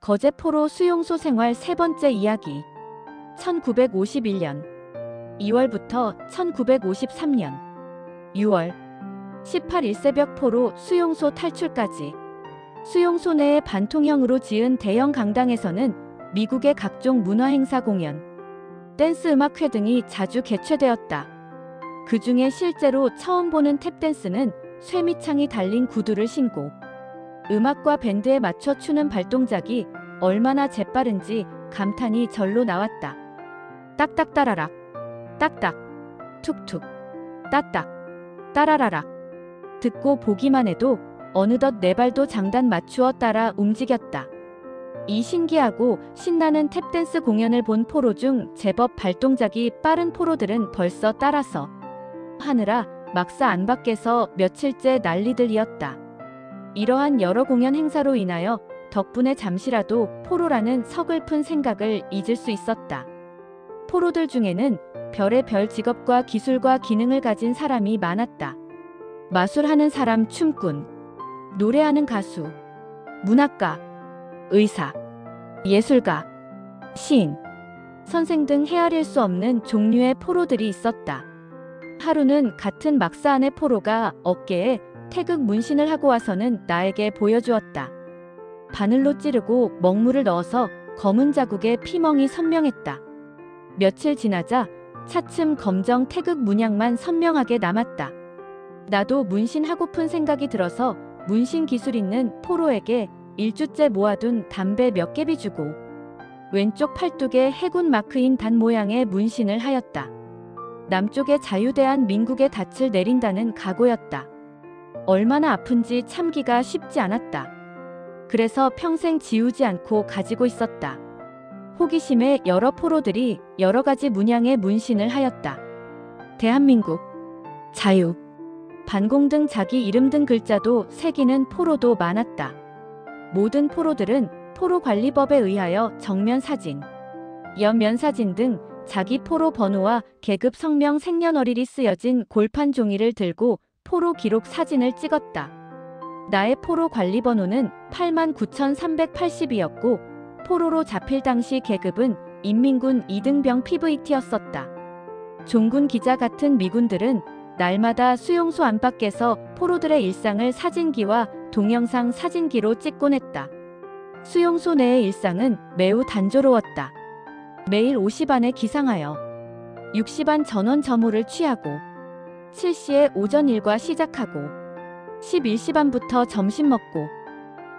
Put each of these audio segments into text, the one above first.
거제포로 수용소 생활 세 번째 이야기. 1951년 2월부터 1953년 6월 18일 새벽 포로 수용소 탈출까지. 수용소 내의 반통형으로 지은 대형 강당에서는 미국의 각종 문화행사 공연, 댄스 음악회 등이 자주 개최되었다. 그 중에 실제로 처음 보는 탭댄스는 쇠미창이 달린 구두를 신고 음악과 밴드에 맞춰 추는 발동작이 얼마나 재빠른지 감탄이 절로 나왔다. 딱딱 따라락, 딱딱, 툭툭, 따딱, 따라라락. 듣고 보기만 해도 어느덧 내 발도 장단 맞추어 따라 움직였다. 이 신기하고 신나는 탭댄스 공연을 본 포로 중 제법 발동작이 빠른 포로들은 벌써 따라서 하느라 막사 안팎에서 며칠째 난리들이었다. 이러한 여러 공연 행사로 인하여 덕분에 잠시라도 포로라는 서글픈 생각을 잊을 수 있었다. 포로들 중에는 별의 별 직업과 기술과 기능을 가진 사람이 많았다. 마술하는 사람 춤꾼, 노래하는 가수, 문학가, 의사, 예술가, 시인, 선생 등 헤아릴 수 없는 종류의 포로들이 있었다. 하루는 같은 막사 안의 포로가 어깨에 태극 문신을 하고 와서는 나에게 보여주었다. 바늘로 찌르고 먹물을 넣어서 검은 자국에 피멍이 선명했다. 며칠 지나자 차츰 검정 태극 문양만 선명하게 남았다. 나도 문신하고픈 생각이 들어서 문신 기술 있는 포로에게 일주째 모아둔 담배 몇 개비 주고 왼쪽 팔뚝에 해군 마크인 단 모양의 문신을 하였다. 남쪽의 자유대한 민국의 닻을 내린다는 각오였다. 얼마나 아픈지 참기가 쉽지 않았다. 그래서 평생 지우지 않고 가지고 있었다. 호기심에 여러 포로들이 여러 가지 문양의 문신을 하였다. 대한민국, 자유, 반공 등 자기 이름 등 글자도 새기는 포로도 많았다. 모든 포로들은 포로관리법에 의하여 정면 사진, 옆면 사진 등 자기 포로 번호와 계급 성명 생년월일이 쓰여진 골판 종이를 들고 포로 기록 사진을 찍었다. 나의 포로 관리 번호는 89,380이었고 포로로 잡힐 당시 계급은 인민군 2등병 PVT였었다. 종군 기자 같은 미군들은 날마다 수용소 안팎에서 포로들의 일상을 사진기와 동영상 사진기로 찍곤 했다. 수용소 내의 일상은 매우 단조로웠다. 매일 5시반에 기상하여 6시반 전원 점호를 취하고 7시에 오전 일과 시작하고 11시반부터 점심 먹고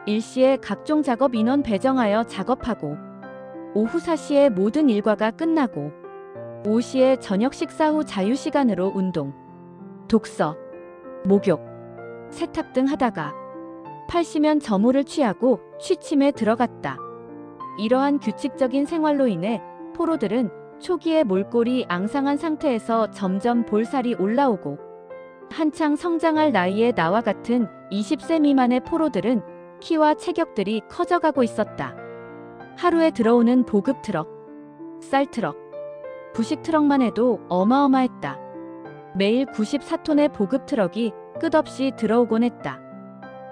1시에 각종 작업 인원 배정하여 작업하고 오후 4시에 모든 일과가 끝나고 5시에 저녁 식사 후 자유시간으로 운동, 독서, 목욕, 세탁 등 하다가 8시면 점호를 취하고 취침에 들어갔다. 이러한 규칙적인 생활로 인해 포로들은 초기에 몰골이 앙상한 상태에서 점점 볼살이 올라오고 한창 성장할 나이에 나와 같은 20세 미만의 포로들은 키와 체격들이 커져가고 있었다. 하루에 들어오는 보급 트럭, 쌀 트럭, 부식 트럭만 해도 어마어마했다. 매일 94톤의 보급 트럭이 끝없이 들어오곤 했다.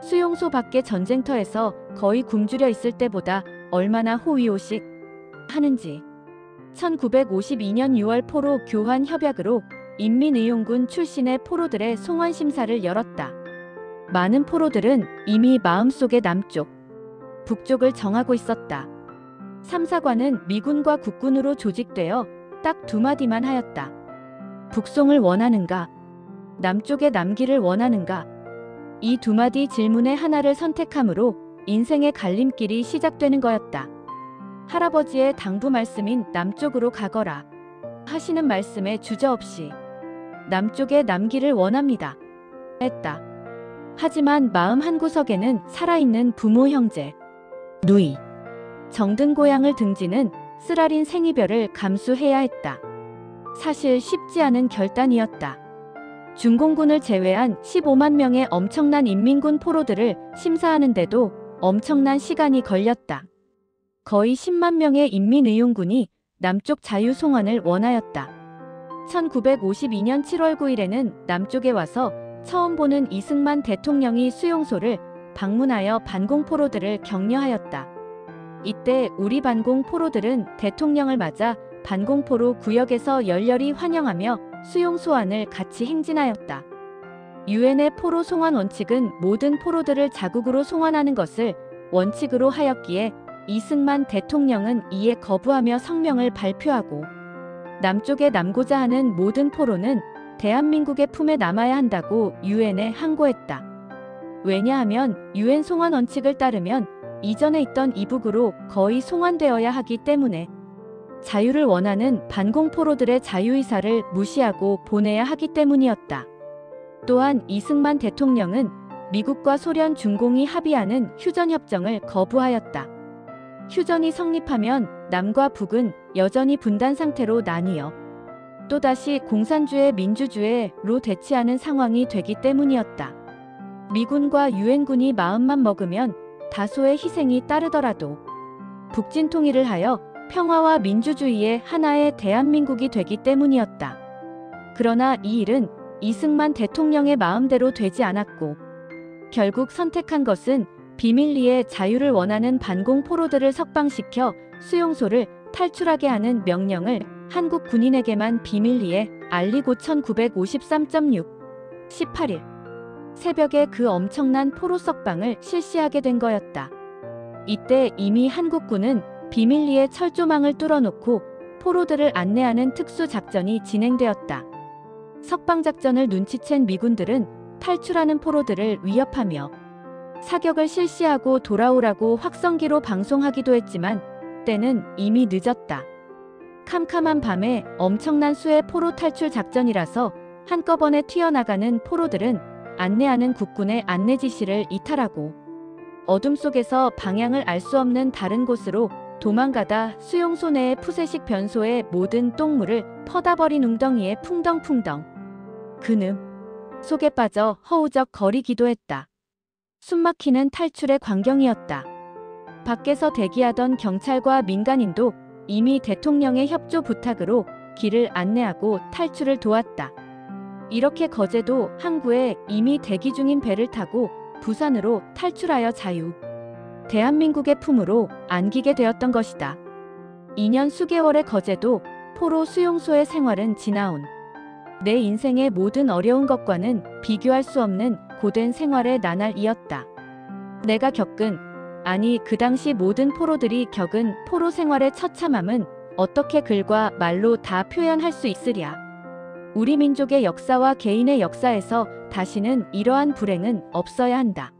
수용소 밖의 전쟁터에서 거의 굶주려 있을 때보다 얼마나 호위호식 하는지. 1952년 6월 포로 교환 협약으로 인민의용군 출신의 포로들의 송환 심사를 열었다. 많은 포로들은 이미 마음속에 남쪽, 북쪽을 정하고 있었다. 삼사관은 미군과 국군으로 조직되어 딱 두 마디만 하였다. 북송을 원하는가? 남쪽에 남기를 원하는가? 이 두 마디 질문의 하나를 선택함으로 인생의 갈림길이 시작되는 거였다. 할아버지의 당부 말씀인 남쪽으로 가거라 하시는 말씀에 주저없이 남쪽에 남기를 원합니다 했다. 하지만 마음 한구석에는 살아있는 부모 형제, 누이, 정든 고향을 등지는 쓰라린 생이별을 감수해야 했다. 사실 쉽지 않은 결단이었다. 중공군을 제외한 15만 명의 엄청난 인민군 포로들을 심사하는데도 엄청난 시간이 걸렸다. 거의 10만 명의 인민의용군이 남쪽 자유송환을 원하였다. 1952년 7월 9일에는 남쪽에 와서 처음 보는 이승만 대통령이 수용소를 방문하여 반공포로들을 격려하였다. 이때 우리 반공 포로들은 대통령을 맞아 반공포로 구역에서 열렬히 환영하며 수용 소환을 같이 행진하였다. 유엔의 포로 송환 원칙은 모든 포로들을 자국으로 송환하는 것을 원칙으로 하였기에 이승만 대통령은 이에 거부하며 성명을 발표하고 남쪽에 남고자 하는 모든 포로는 대한민국의 품에 남아야 한다고 유엔에 항고했다. 왜냐하면 유엔 송환 원칙을 따르면 이전에 있던 이북으로 거의 송환되어야 하기 때문에 자유를 원하는 반공 포로들의 자유의사를 무시하고 보내야 하기 때문이었다. 또한 이승만 대통령은 미국과 소련 중공이 합의하는 휴전협정을 거부하였다. 휴전이 성립하면 남과 북은 여전히 분단 상태로 나뉘어 또다시 공산주의 민주주의로 대치하는 상황이 되기 때문이었다. 미군과 유엔군이 마음만 먹으면 다소의 희생이 따르더라도 북진 통일을 하여 평화와 민주주의의 하나의 대한민국이 되기 때문이었다. 그러나 이 일은 이승만 대통령의 마음대로 되지 않았고 결국 선택한 것은 비밀리에 자유를 원하는 반공 포로들을 석방시켜 수용소를 탈출하게 하는 명령을 한국 군인에게만 비밀리에 알리고 1953.6 18일 새벽에 그 엄청난 포로 석방을 실시하게 된 거였다. 이때 이미 한국군은 비밀리에 철조망을 뚫어놓고 포로들을 안내하는 특수작전이 진행되었다. 석방작전을 눈치챈 미군들은 탈출하는 포로들을 위협하며 사격을 실시하고 돌아오라고 확성기로 방송하기도 했지만 때는 이미 늦었다. 캄캄한 밤에 엄청난 수의 포로 탈출 작전이라서 한꺼번에 튀어나가는 포로들은 안내하는 국군의 안내 지시를 이탈하고 어둠 속에서 방향을 알 수 없는 다른 곳으로 도망가다 수용소 내의 푸세식 변소의 모든 똥물을 퍼다버린 웅덩이에 풍덩풍덩 그늘 속에 빠져 허우적 거리기도 했다. 숨막히는 탈출의 광경이었다. 밖에서 대기하던 경찰과 민간인도 이미 대통령의 협조 부탁으로 길을 안내하고 탈출을 도왔다. 이렇게 거제도 항구에 이미 대기 중인 배를 타고 부산으로 탈출하여 자유 대한민국의 품으로 안기게 되었던 것이다. 2년 수개월의 거제도 포로 수용소의 생활은 지나온 내 인생의 모든 어려운 것과는 비교할 수 없는 고된 생활의 나날이었다. 내가 겪은 아니 그 당시 모든 포로들이 겪은 포로 생활의 처참함은 어떻게 글과 말로 다 표현할 수 있으랴. 우리 민족의 역사와 개인의 역사에서 다시는 이러한 불행은 없어야 한다.